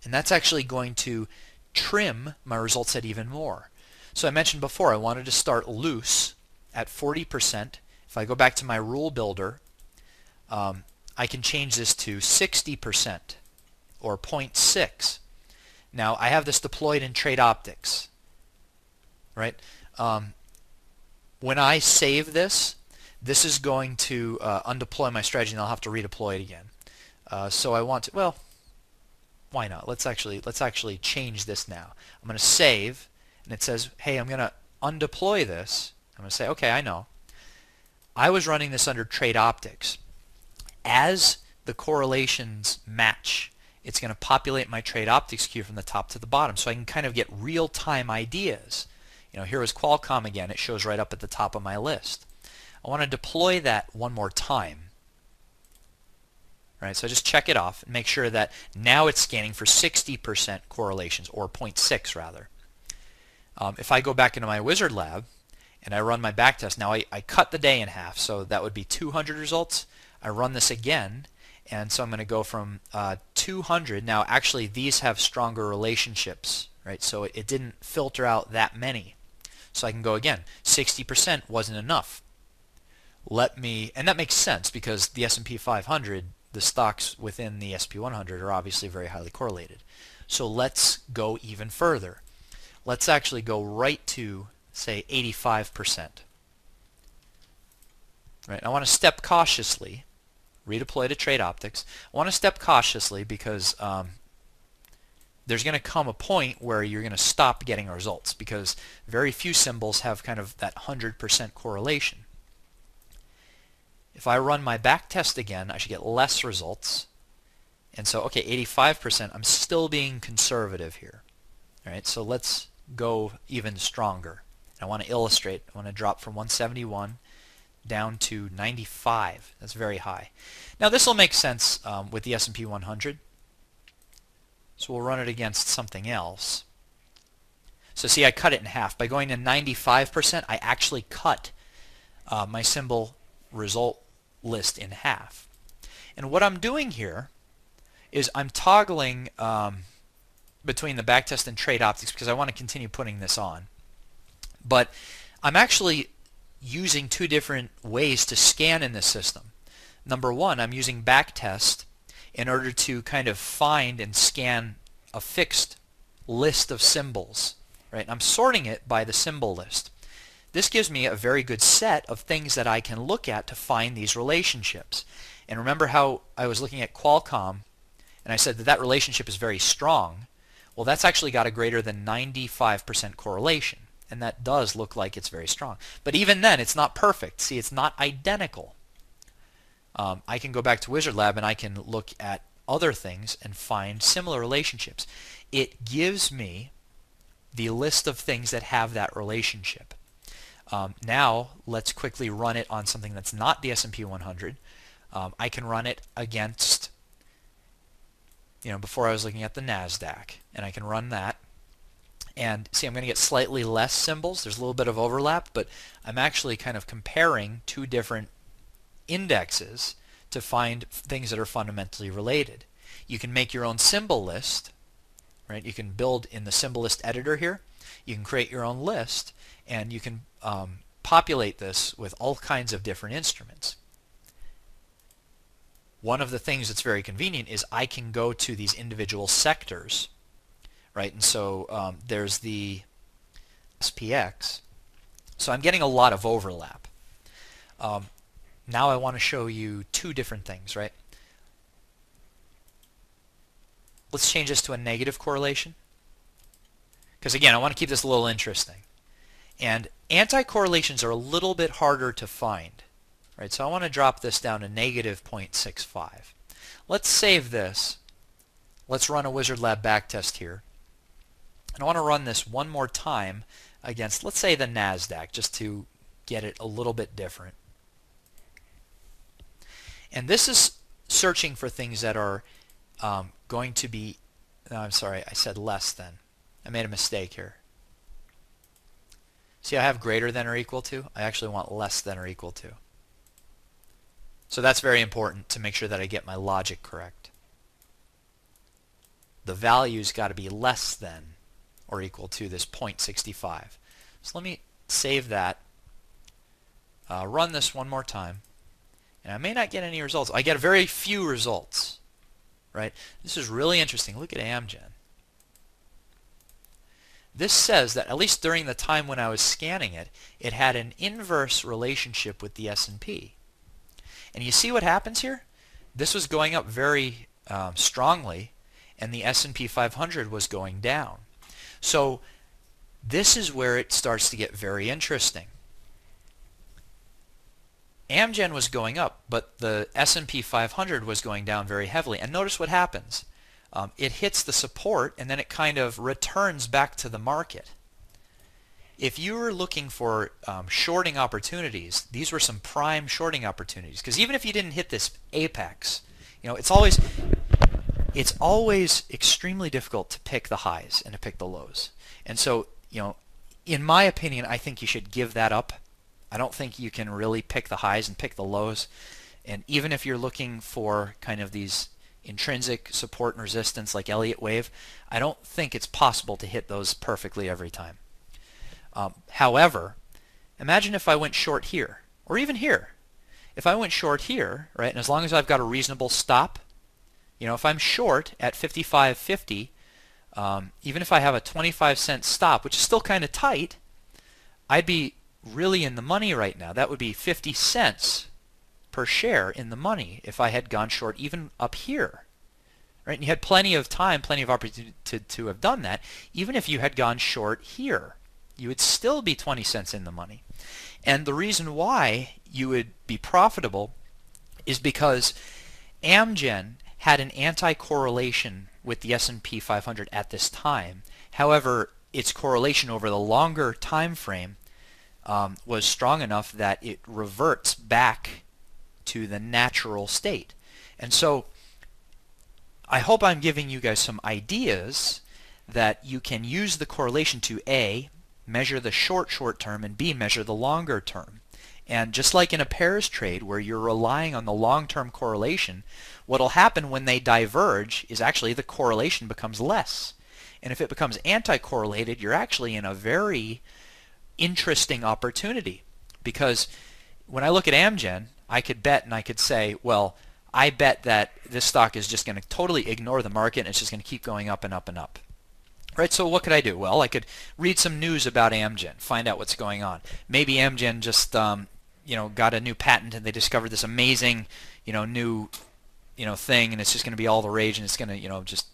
A: And that's actually going to trim my result set even more. So I mentioned before I wanted to start loose at 40%. If I go back to my rule builder, I can change this to 60% or 0.6. Now I have this deployed in Trade Optics. Right? When I save this, this is going to undeploy my strategy, and I'll have to redeploy it again. So I want to, well, why not? Let's actually change this now. I'm going to save, and it says, hey, I'm going to undeploy this. I'm going to say, okay, I know. I was running this under Trade Optics. As the correlations match, it's going to populate my Trade Optics queue from the top to the bottom, so I can kind of get real-time ideas. You know, here is Qualcomm again. It shows right up at the top of my list. I want to deploy that one more time. Right, so just check it off and make sure that now it's scanning for 60% correlations, or 0.6 rather. If I go back into my wizard lab and I run my backtest, now I cut the day in half, so that would be 200 results. I run this again, and so I'm going to go from 200. Now actually these have stronger relationships, right? So it didn't filter out that many. So I can go again. 60% wasn't enough. And that makes sense because the S&P 500, the stocks within the SP 100 are obviously very highly correlated. So let's go even further. Let's actually go right to, say, 85%. Right, I want to step cautiously, redeploy to trade optics. I want to step cautiously because there's going to come a point where you're going to stop getting results because very few symbols have kind of that 100% correlation. If I run my back test again, I should get less results. And so, okay, 85%, I'm still being conservative here. All right, so let's go even stronger. I want to illustrate. I want to drop from 171 down to 95. That's very high. Now this will make sense with the S&P 100. So we'll run it against something else. So see, I cut it in half. By going to 95%, I actually cut my symbol result list in half. And what I'm doing here is I'm toggling between the backtest and trade optics because I want to continue putting this on. But I'm actually using two different ways to scan in this system. Number one, I'm using backtest in order to kind of find and scan a fixed list of symbols. Right? I'm sorting it by the symbol list. This gives me a very good set of things that I can look at to find these relationships. And remember how I was looking at Qualcomm and I said that that relationship is very strong. Well, that's actually got a greater than 95% correlation. And that does look like it's very strong. But even then, it's not perfect. See, it's not identical. I can go back to Wizard Lab and I can look at other things and find similar relationships. It gives me the list of things that have that relationship. Now let's quickly run it on something that's not the S&P 100. I can run it against, before I was looking at the NASDAQ, and I can run that. And see, I'm going to get slightly less symbols. There's a little bit of overlap, but I'm actually kind of comparing two different indexes to find things that are fundamentally related. You can make your own symbol list, right? You can build in the symbol list editor here. You can create your own list, and you can populate this with all kinds of different instruments. One of the things that's very convenient is I can go to these individual sectors, right? And so there's the SPX. So I'm getting a lot of overlap. Now I want to show you two different things, right? Let's change this to a negative correlation. Because again, I want to keep this a little interesting. And anti-correlations are a little bit harder to find. Right? So I want to drop this down to negative 0.65. Let's save this. Let's run a Wizard Lab backtest here. And I want to run this one more time against, let's say, the NASDAQ, just to get it a little bit different. And this is searching for things that are going to be, no, I'm sorry, I said less than. I made a mistake here. See, I have greater than or equal to. I actually want less than or equal to. So that's very important to make sure that I get my logic correct. The value's got to be less than or equal to this 0.65. So let me save that, run this one more time, and I may not get any results. I get very few results, right? This is really interesting. Look at Amgen. This says that at least during the time when I was scanning it, it had an inverse relationship with the S&P. And you see what happens here? This was going up very strongly, and the S&P 500 was going down. So this is where it starts to get very interesting. Amgen was going up, but the S&P 500 was going down very heavily. And notice what happens. It hits the support, and then it kind of returns back to the market. If you were looking for shorting opportunities, these were some prime shorting opportunities. Because even if you didn't hit this apex, It's always extremely difficult to pick the highs and to pick the lows. And so, in my opinion, I think you should give that up. I don't think you can really pick the highs and pick the lows. And even if you're looking for kind of these intrinsic support and resistance like Elliott wave, I don't think it's possible to hit those perfectly every time. However, imagine if I went short here, or even here. If I went short here, right, and as long as I've got a reasonable stop, if I'm short at 55.50, even if I have a 25-cent stop, which is still kind of tight, I'd be really in the money right now. That would be 50 cents per share in the money if I had gone short even up here. Right? And you had plenty of time, plenty of opportunity to have done that. Even if you had gone short here, you would still be 20 cents in the money. And the reason why you would be profitable is because Amgen had an anti-correlation with the S&P 500 at this time. However, its correlation over the longer time frame was strong enough that it reverts back to the natural state. And so I hope I'm giving you guys some ideas that you can use the correlation to A, measure the short term, and B, measure the longer term. And just like in a pairs trade where you're relying on the long-term correlation, what will happen when they diverge is actually the correlation becomes less. And if it becomes anti-correlated, you're actually in a very interesting opportunity. Because when I look at Amgen, I could bet and I could say, well, I bet that this stock is just going to totally ignore the market and it's just going to keep going up and up and up. Right, so what could I do? Well, I could read some news about Amgen, find out what's going on. Maybe Amgen just got a new patent and they discovered this amazing new thing, and it's just going to be all the rage, and it's going to just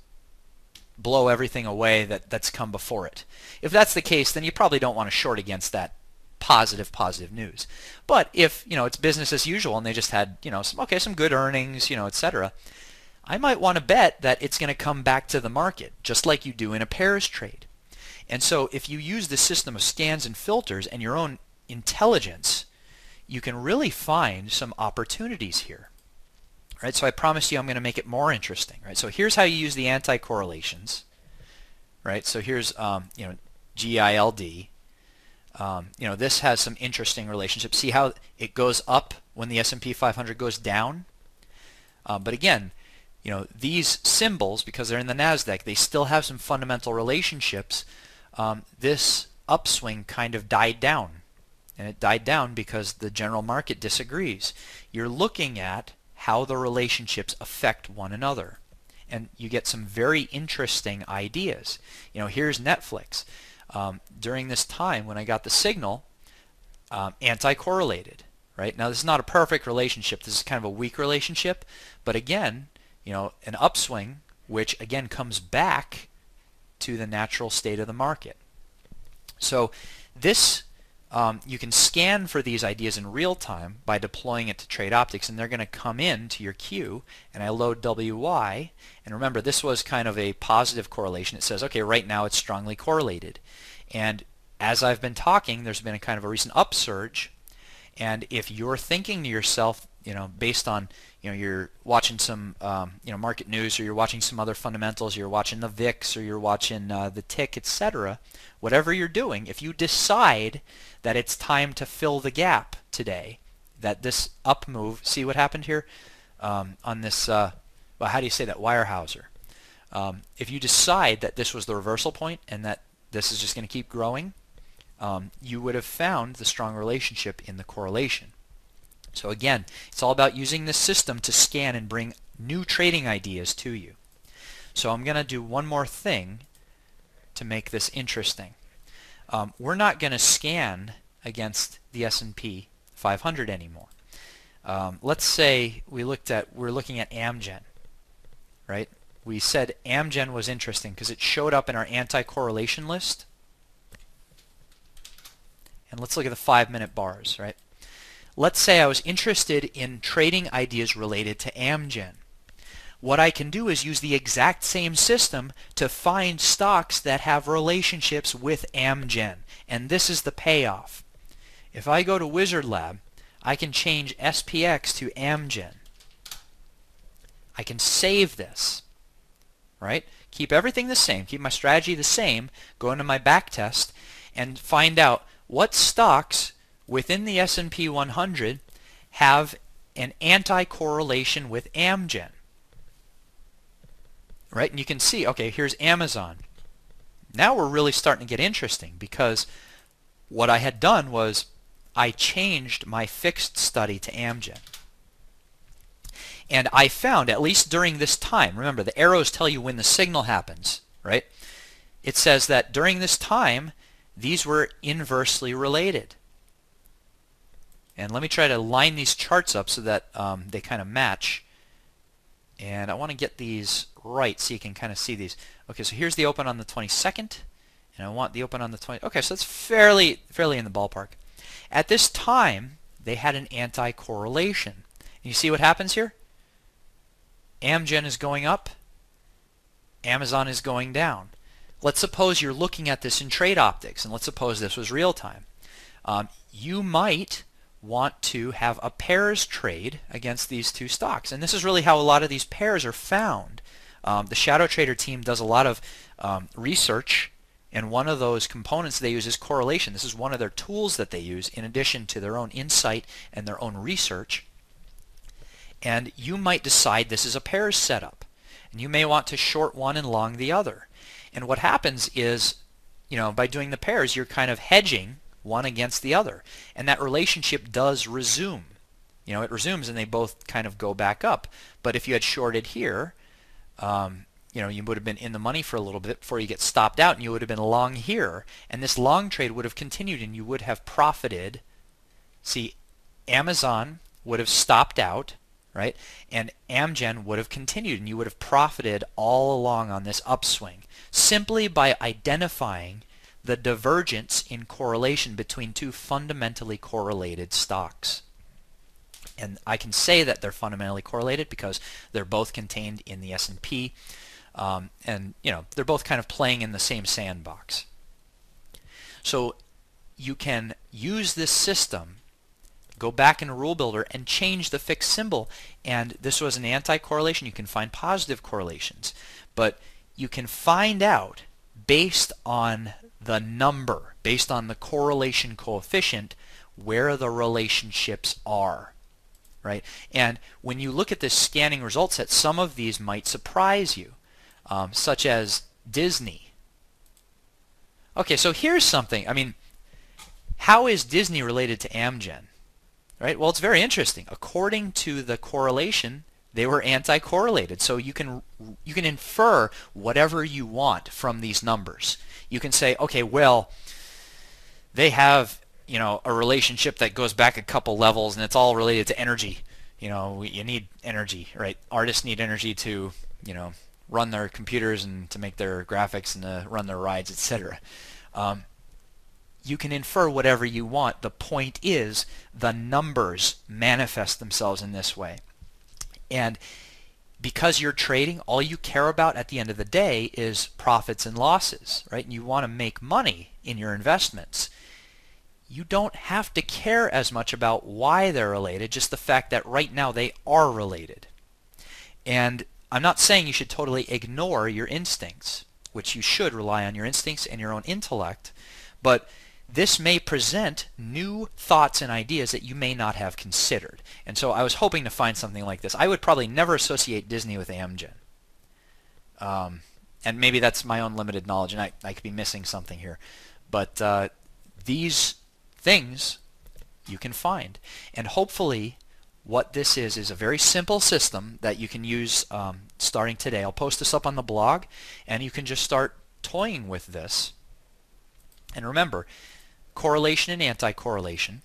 A: blow everything away that's come before it. If that's the case, then you probably don't want to short against that positive news. But if it's business as usual and they just had some good earnings, etc., I might want to bet that it's going to come back to the market, just like you do in a pairs trade. And so if you use the system of scans and filters and your own intelligence, you can really find some opportunities here. Right? So I promise you I'm going to make it more interesting. Right? So here's how you use the anti-correlations. Right? So here's GILD. This has some interesting relationships. See how it goes up when the S&P 500 goes down? But again, these symbols, because they're in the NASDAQ, they still have some fundamental relationships. This upswing kind of died down. And it died down because the general market disagrees. You're looking at how the relationships affect one another. And you get some very interesting ideas. Here's Netflix. During this time when I got the signal, anti-correlated. Right? Now this is not a perfect relationship. This is kind of a weak relationship. But again, an upswing, which again comes back to the natural state of the market. So this, you can scan for these ideas in real time by deploying it to Trade Optics, and they're going to come in to your queue, and I load WY, and remember this was kind of a positive correlation. It says, okay, right now it's strongly correlated. And as I've been talking, there's been a kind of a recent upsurge, and if you're thinking to yourself, based on you're watching some market news, or you're watching some other fundamentals, you're watching the VIX, or you're watching the tick, etc. Whatever you're doing, if you decide that it's time to fill the gap today, that this up move, see what happened here on this, well, how do you say that, Weyerhaeuser. If you decide that this was the reversal point and that this is just going to keep growing, you would have found the strong relationship in the correlation. So again, it's all about using this system to scan and bring new trading ideas to you. So I'm going to do one more thing to make this interesting. We're not going to scan against the S&P 500 anymore. Let's say we're looking at Amgen, right? We said Amgen was interesting because it showed up in our anti-correlation list. And let's look at the 5-minute bars, right? Let's say I was interested in trading ideas related to Amgen. What I can do is use the exact same system to find stocks that have relationships with Amgen. And this is the payoff. If I go to Wizard Lab, I can change SPX to Amgen. I can save this, right? Keep everything the same, keep my strategy the same, go into my back test, and find out what stocks within the S&P 100 have an anti-correlation with Amgen, right? And you can see, okay, here's Amazon. Now we're really starting to get interesting, because what I had done was I changed my fixed study to Amgen. And I found, at least during this time, remember the arrows tell you when the signal happens, right? It says that during this time, these were inversely related. And let me try to line these charts up so that they kind of match. And I want to get these right so you can kind of see these. Okay, so here's the open on the 22nd, and I want the open on the 20th. Okay, so that's fairly in the ballpark. At this time, they had an anti-correlation. You see what happens here? Amgen is going up, Amazon is going down. Let's suppose you're looking at this in trade optics, and let's suppose this was real time. You might want to have a pairs trade against these two stocks, and this is really how a lot of these pairs are found. The Shadow Trader team does a lot of research, and one of those components they use is correlation. This is one of their tools that they use in addition to their own insight and their own research. And you might decide this is a pairs setup, and you may want to short one and long the other. And what happens is, by doing the pairs, you're kind of hedging one against the other, and that relationship does resume. It resumes and they both kind of go back up. But if you had shorted here, you would have been in the money for a little bit before you get stopped out, and you would have been long here, and this long trade would have continued, and you would have profited. See, Amazon would have stopped out, right? And Amgen would have continued, and you would have profited all along on this upswing simply by identifying the divergence in correlation between two fundamentally correlated stocks. And I can say that they're fundamentally correlated because they're both contained in the S&P, and they're both kind of playing in the same sandbox. So you can use this system, go back in Rule Builder and change the fixed symbol, and this was an anti-correlation. You can find positive correlations, but you can find out based on the number, based on the correlation coefficient, where the relationships are, right? And when you look at this scanning result set, some of these might surprise you, such as Disney. Okay, so here's something. I mean, how is Disney related to Amgen? Right? Well, it's very interesting. According to the correlation, they were anti-correlated. So you can infer whatever you want from these numbers. You can say, okay, well, they have a relationship that goes back a couple levels, and it's all related to energy. You need energy, right? Artists need energy to run their computers and to make their graphics and to run their rides, etc. You can infer whatever you want. The point is the numbers manifest themselves in this way. And because you're trading, all you care about at the end of the day is profits and losses, right? And you want to make money in your investments. You don't have to care as much about why they're related, just the fact that right now they are related. And I'm not saying you should totally ignore your instincts, which you should rely on your instincts and your own intellect, but this may present new thoughts and ideas that you may not have considered. And so I was hoping to find something like this. I would probably never associate Disney with Amgen. And maybe that's my own limited knowledge, and I could be missing something here. But these things you can find. And hopefully what this is a very simple system that you can use starting today. I'll post this up on the blog, and you can just start toying with this. And remember, correlation and anti-correlation.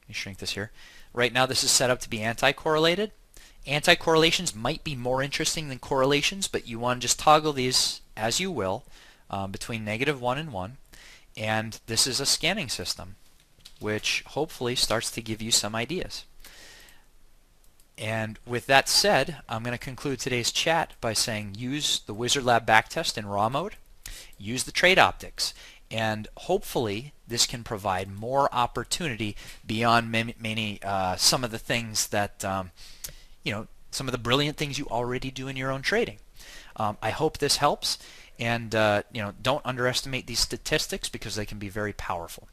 A: Let me shrink this here. Right now this is set up to be anti-correlated. Anti-correlations might be more interesting than correlations, but you want to just toggle these as you will between -1 and 1. And this is a scanning system, which hopefully starts to give you some ideas. And with that said, I'm going to conclude today's chat by saying use the Wizard Lab backtest in raw mode, use the trade optics, and hopefully this can provide more opportunity beyond some of the things that some of the brilliant things you already do in your own trading. I hope this helps, and don't underestimate these statistics because they can be very powerful.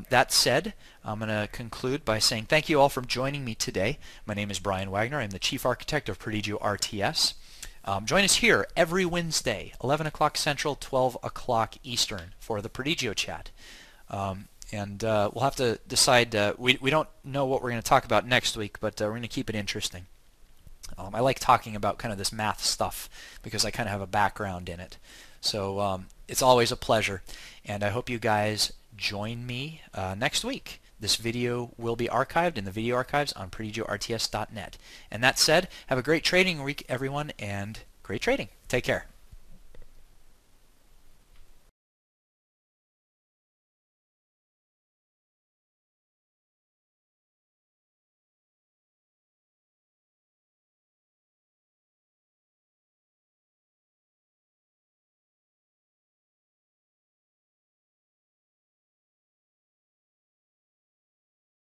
A: That said, I'm going to conclude by saying thank you all for joining me today. My name is Brian Wagner. I'm the Chief Architect of Prodigio RTS. Join us here every Wednesday, 11 o'clock Central, 12 o'clock Eastern, for the Prodigio chat. We'll have to decide. We don't know what we're going to talk about next week, but we're going to keep it interesting. I like talking about kind of this math stuff because I kind of have a background in it. So it's always a pleasure, and I hope you guys join me next week. This video will be archived in the video archives on prodigiorts.net. And that said, have a great trading week, everyone, and great trading. Take care.